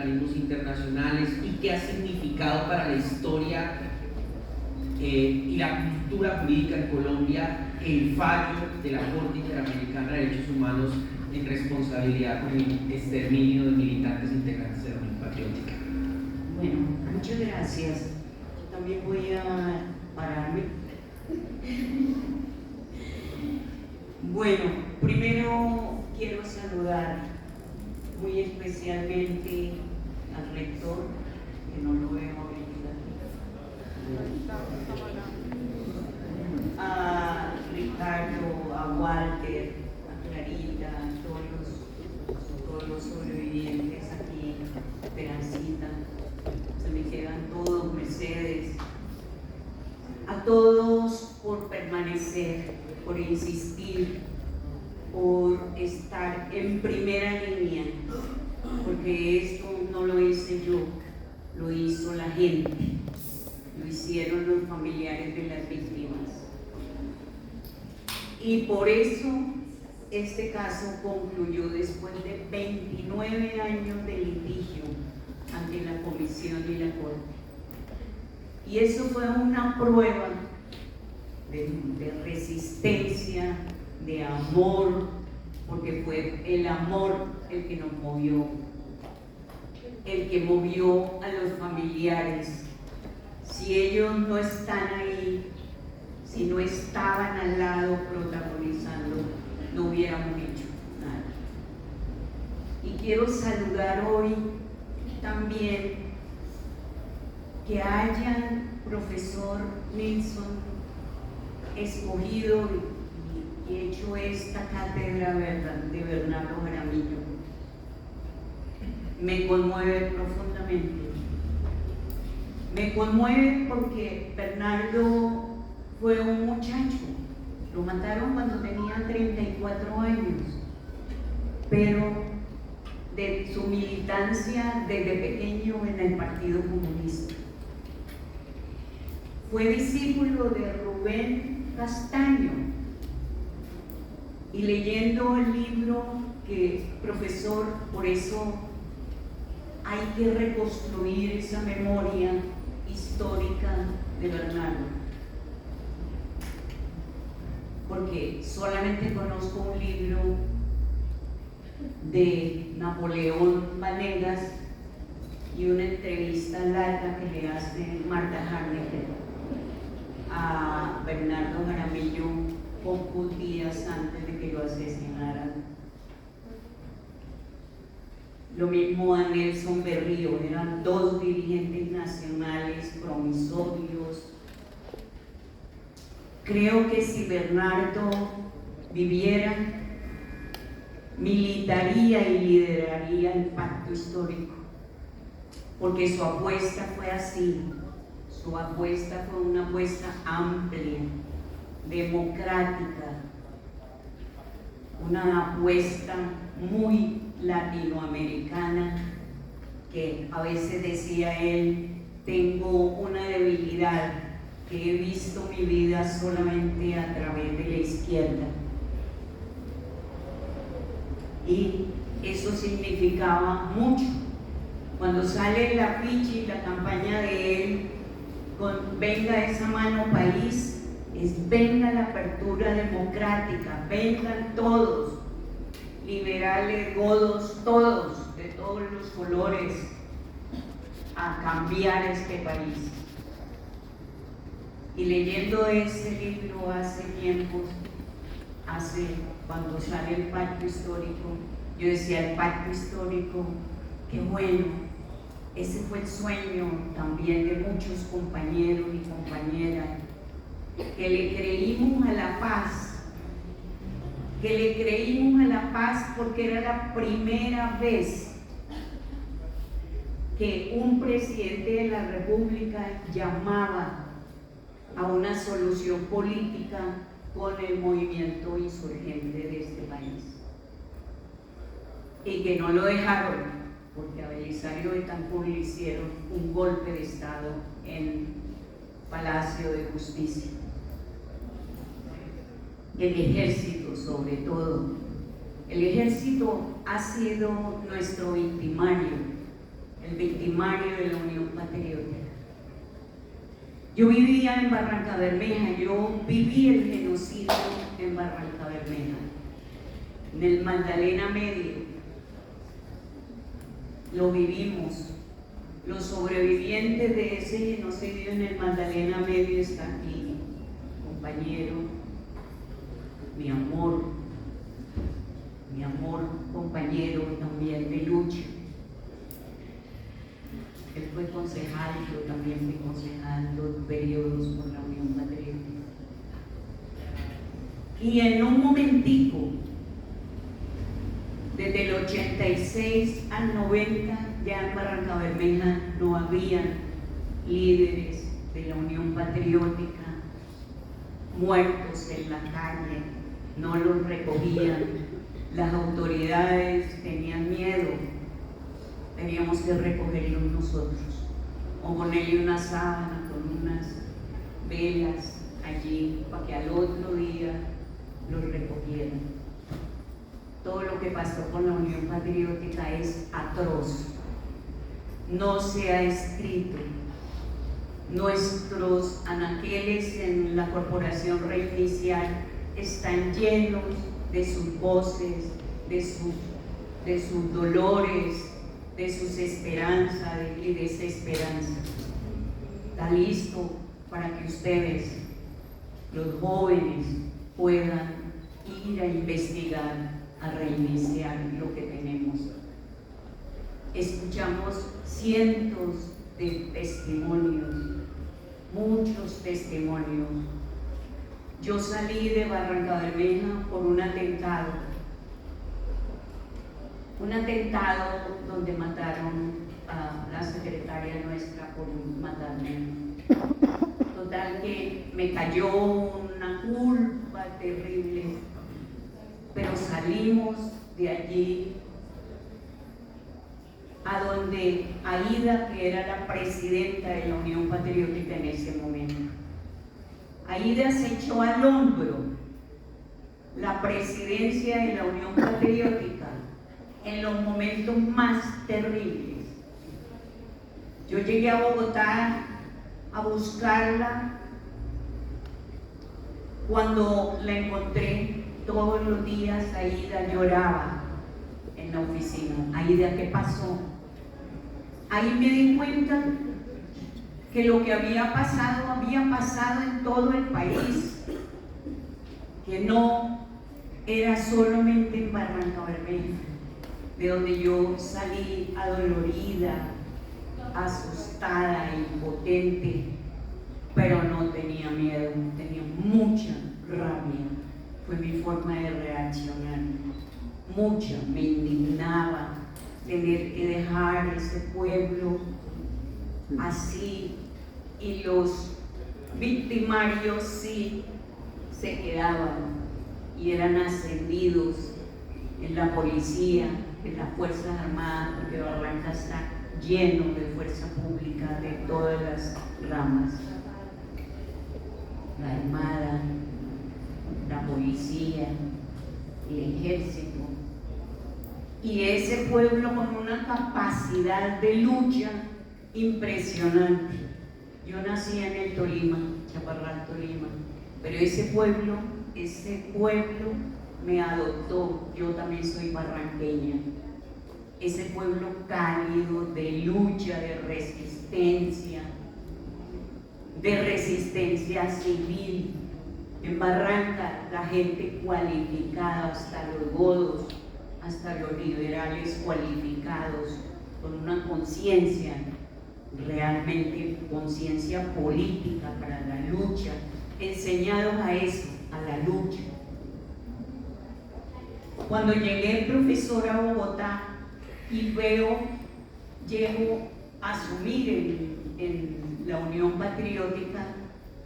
organismos internacionales y qué ha significado para la historia y la cultura jurídica en Colombia el fallo de la Corte Interamericana de Derechos Humanos en responsabilidad con el exterminio de militantes integrantes de la Unión Patriótica. Bueno, muchas gracias. Yo también voy a pararme. Bueno, primero quiero saludar muy especialmente al rector, que no lo veo ahorita, a Ricardo, a Walter, a Clarita, a todos los sobrevivientes aquí, Esperancita, se me quedan todos, Mercedes, a todos por permanecer, por insistir, por estar en primera línea, porque esto no lo hice yo, lo hizo la gente, lo hicieron los familiares de las víctimas. Y por eso este caso concluyó después de 29 años de litigio ante la Comisión y la Corte. Y eso fue una prueba de resistencia, de amor, porque fue el amor el que nos movió, el que movió a los familiares. Si ellos no están ahí, si no estaban al lado protagonizando, no hubiéramos hecho nada. Y quiero saludar hoy también que hayan, profesor Nilsson, escogido y hecho esta cátedra de Bernardo Jaramillo. Me conmueve profundamente. Me conmueve porque Bernardo fue un muchacho, lo mataron cuando tenía 34 años, pero de su militancia desde pequeño en el Partido Comunista. Fue discípulo de Rubén Castaño, y leyendo el libro que, profesor, por eso hay que reconstruir esa memoria histórica de Bernardo, porque solamente conozco un libro de Napoleón Vanegas y una entrevista larga que le hace Marta Harnecker a Bernardo Jaramillo pocos días antes de que lo asesinaran. Lo mismo a Nelson Berrío, eran dos dirigentes nacionales promisorios. Creo que si Bernardo viviera, militaría y lideraría el pacto histórico, porque su apuesta fue así. Su apuesta fue una apuesta amplia, democrática, una apuesta muy latinoamericana, que a veces decía él, tengo una debilidad, que he visto mi vida solamente a través de la izquierda. Y eso significaba mucho. Cuando sale el afiche y la campaña de él con venga esa mano país, es venga la apertura democrática, vengan todos, liberales, godos, todos, de todos los colores, a cambiar este país. Y leyendo ese libro hace tiempo, cuando sale el pacto histórico, yo decía, el pacto histórico, qué bueno. Ese fue el sueño también de muchos compañeros y compañeras, que le creímos a la paz, porque era la primera vez que un presidente de la República llamaba a una solución política con el movimiento insurgente de este país. Y que no lo dejaron, porque a Belisario Betancur le hicieron un golpe de Estado en Palacio de Justicia. El ejército, sobre todo. El ejército ha sido nuestro victimario. victimario de la Unión Patriótica. Yo vivía en Barrancabermeja, yo viví el genocidio en Barrancabermeja, en el Magdalena Medio. Lo vivimos. Los sobrevivientes de ese genocidio en el Magdalena Medio están aquí, compañero, mi amor, compañero también de lucha. Él fue concejal, yo también fui concejal 2 periodos por la Unión Patriótica. Y en un momentico, desde el 86 al 90, ya en Barrancabermeja no había líderes de la Unión Patriótica muertos en la calle, no los recogían, las autoridades tenían miedo, teníamos que recogerlos nosotros, o ponerle una sábana con unas velas allí para que al otro día los recogieran. Todo lo que pasó con la Unión Patriótica es atroz. No se ha escrito. Nuestros anaqueles en la Corporación Reinicial están llenos de sus voces, de sus dolores, de sus esperanzas y desesperanzas. Está listo para que ustedes, los jóvenes, puedan ir a investigar, a reiniciar lo que tenemos. Escuchamos cientos de testimonios, muchos testimonios. Yo salí de Barrancabermeja por un atentado donde mataron a la secretaria nuestra por matarme. Total que me cayó una culpa terrible, pero salimos de allí a donde Aída, que era la presidenta de la Unión Patriótica en ese momento, Aída se echó al hombro la presidencia de la Unión Patriótica en los momentos más terribles. Yo llegué a Bogotá a buscarla. Cuando la encontré, todos los días Aída lloraba en la oficina. Aída, ¿qué pasó? Ahí me di cuenta que lo que había pasado en todo el país, que no era solamente en Barrancabermeja, de donde yo salí adolorida, asustada, impotente, pero no tenía miedo, tenía mucha rabia. Fue mi forma de reaccionar, mucha, me indignaba tener que dejar ese pueblo así, y los victimarios sí se quedaban y eran ascendidos en la policía, en las Fuerzas Armadas, porque Barranca está lleno de fuerza pública de todas las ramas, la Armada, la policía, el ejército, y ese pueblo con una capacidad de lucha impresionante. Yo nací en el Tolima, Chaparral, Tolima, pero ese pueblo me adoptó. Yo también soy barranqueña. Ese pueblo cálido, de lucha, de resistencia civil. En Barranca, la gente cualificada, hasta los godos, hasta los liberales cualificados, con una conciencia, realmente conciencia política para la lucha, enseñados a eso, a la lucha. Cuando llegué profesora a Bogotá y llego a asumir en la Unión Patriótica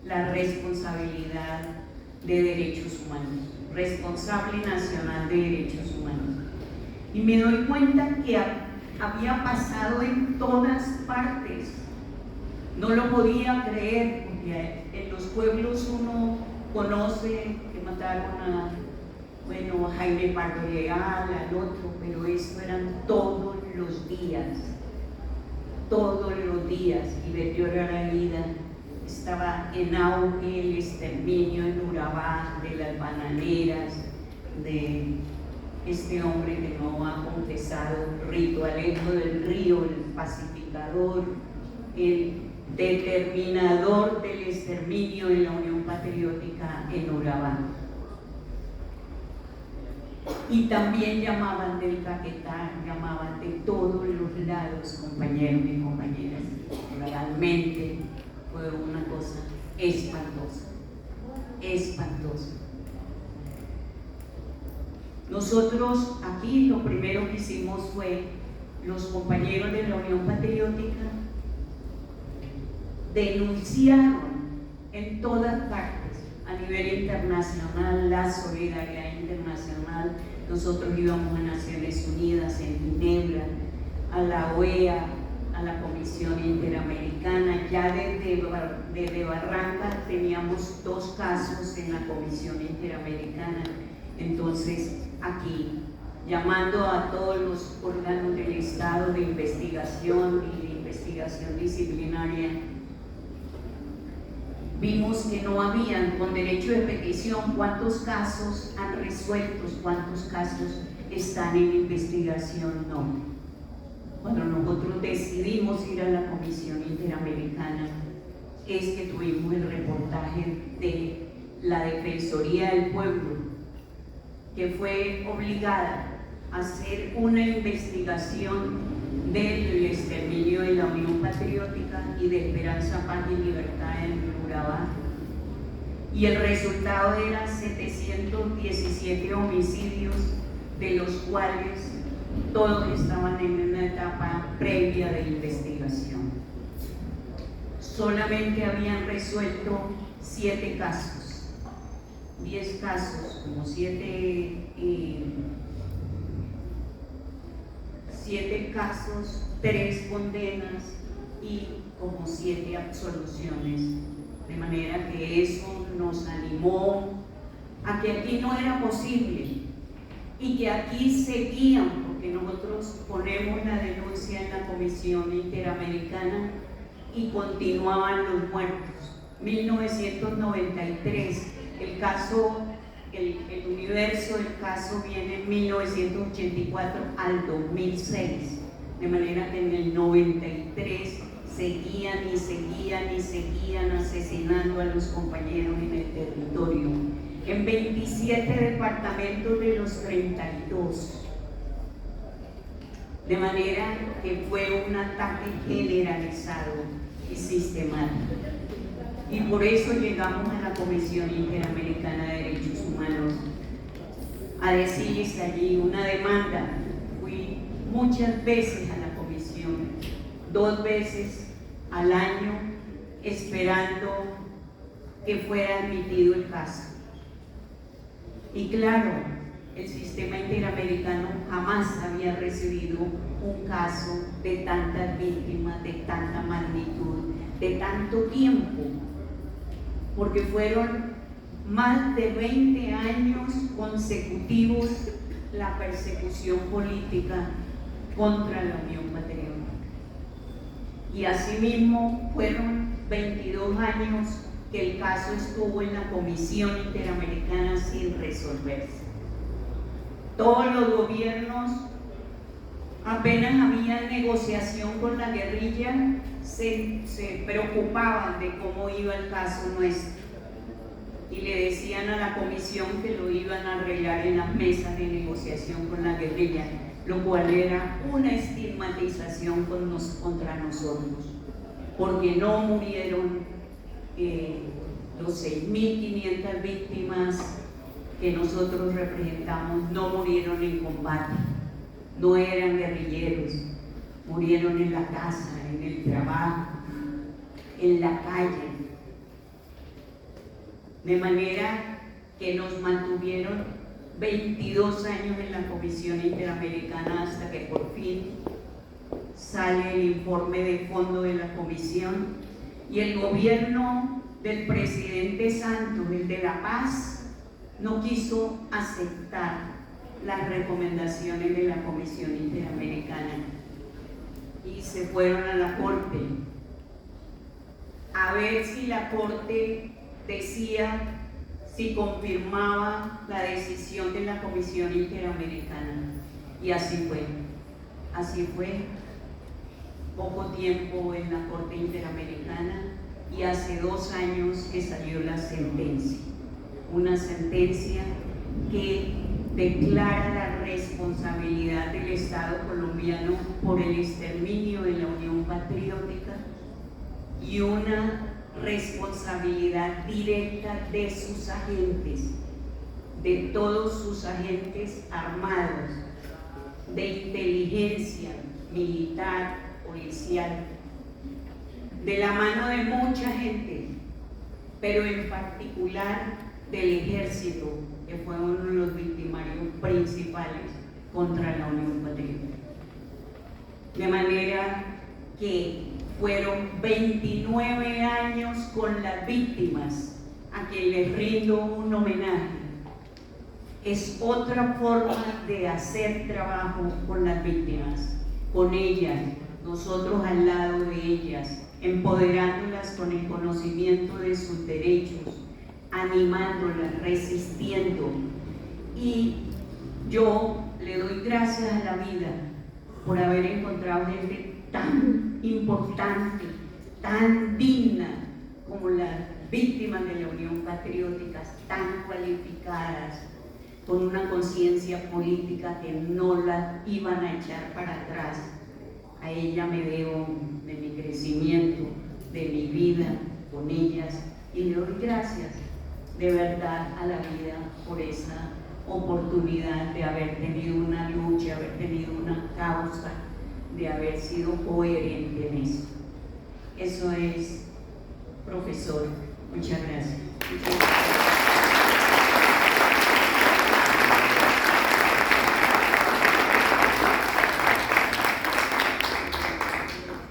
la responsabilidad de derechos humanos, responsable nacional de derechos humanos, y me doy cuenta que había pasado en todas partes. No lo podía creer, porque en los pueblos uno conoce que mataron a Jaime Pardo Leal, al otro, pero eso eran todos los días. todos los días, y Betty Vida estaba en auge el exterminio en Urabá de las bananeras, de este hombre que no ha confesado, Rito Alejo del Río, el pacificador, el determinador del exterminio en la Unión Patriótica en Urabá. Y también llamaban del Caquetá, llamaban de todos los lados, compañeros y compañeras. Realmente fue una cosa espantosa, espantosa. Nosotros aquí lo primero que hicimos fue, los compañeros de la Unión Patriótica denunciaron en todas partes, a nivel internacional, la solidaridad internacional. Nosotros íbamos a Naciones Unidas, en Ginebra, a la OEA, a la Comisión Interamericana. Ya desde Barranca teníamos 2 casos en la Comisión Interamericana. Entonces, aquí, llamando a todos los órganos del Estado de investigación y de investigación disciplinaria, vimos que no habían, con derecho de petición, cuántos casos han resuelto, cuántos casos están en investigación, no. Cuando nosotros decidimos ir a la Comisión Interamericana, es que tuvimos el reportaje de la Defensoría del Pueblo, que fue obligada a hacer una investigación del exterminio de la Unión Patriótica y de Esperanza, Paz y Libertad en Urabá, y el resultado era 717 homicidios, de los cuales todos estaban en una etapa previa de investigación. Solamente habían resuelto 7 casos, 10 casos, como 7 casos, 3 condenas y como 7 absoluciones. De manera que eso nos animó a que aquí no era posible y que aquí seguían, porque nosotros ponemos la denuncia en la Comisión Interamericana y continuaban los muertos. 1993, el caso, el universo del caso viene en 1984 al 2006, de manera que en el 93 seguían y seguían y seguían asesinando a los compañeros en el territorio, en 27 departamentos de los 32. De manera que fue un ataque generalizado y sistemático. Y por eso llegamos a la Comisión Interamericana de Derechos Humanos a decirles allí una demanda. Fui muchas veces a la comisión, 2 veces al año, esperando que fuera admitido el caso. Y claro, el sistema interamericano jamás había recibido un caso de tantas víctimas, de tanta magnitud, de tanto tiempo, porque fueron más de 20 años consecutivos la persecución política contra la Unión Patriótica. Y asimismo fueron 22 años que el caso estuvo en la Comisión Interamericana sin resolverse. Todos los gobiernos, apenas había negociación con la guerrilla, se preocupaban de cómo iba el caso nuestro y le decían a la comisión que lo iban a arreglar en las mesas de negociación con la guerrilla, lo cual era una estigmatización contra nosotros, porque no murieron los 6.500 víctimas que nosotros representamos, no murieron en combate, no eran guerrilleros, murieron en la casa, en el trabajo, en la calle. De manera que nos mantuvieron 22 años en la Comisión Interamericana hasta que por fin sale el informe de fondo de la comisión y el gobierno del presidente Santos, el de La Paz, no quiso aceptar las recomendaciones de la Comisión Interamericana. y se fueron a la corte a ver si la corte decía, si confirmaba la decisión de la Comisión Interamericana. Y así fue. Así fue. Poco tiempo en la Corte Interamericana y hace 2 años que salió la sentencia. Una sentencia que declara la responsabilidad del Estado colombiano por el exterminio de la Unión Patriótica y una responsabilidad directa de sus agentes, de todos sus agentes armados, de inteligencia militar, policial, de la mano de mucha gente, pero en particular del ejército, que fue uno de los victimarios principales contra la Unión Patriótica. De manera que fueron 29 años con las víctimas, a quien les rindo un homenaje. Es otra forma de hacer trabajo con las víctimas, con ellas, nosotros al lado de ellas, empoderándolas con el conocimiento de sus derechos, animándolas, resistiendo. Y yo le doy gracias a la vida por haber encontrado gente tan importante, tan digna como las víctimas de la Unión Patriótica, tan cualificadas, con una conciencia política que no la iban a echar para atrás. A ella me debo de mi crecimiento, de mi vida con ellas, y le doy gracias de verdad a la vida por esa oportunidad de haber tenido una lucha, haber tenido una causa, de haber sido coherente en eso. Eso es, profesor. Muchas gracias.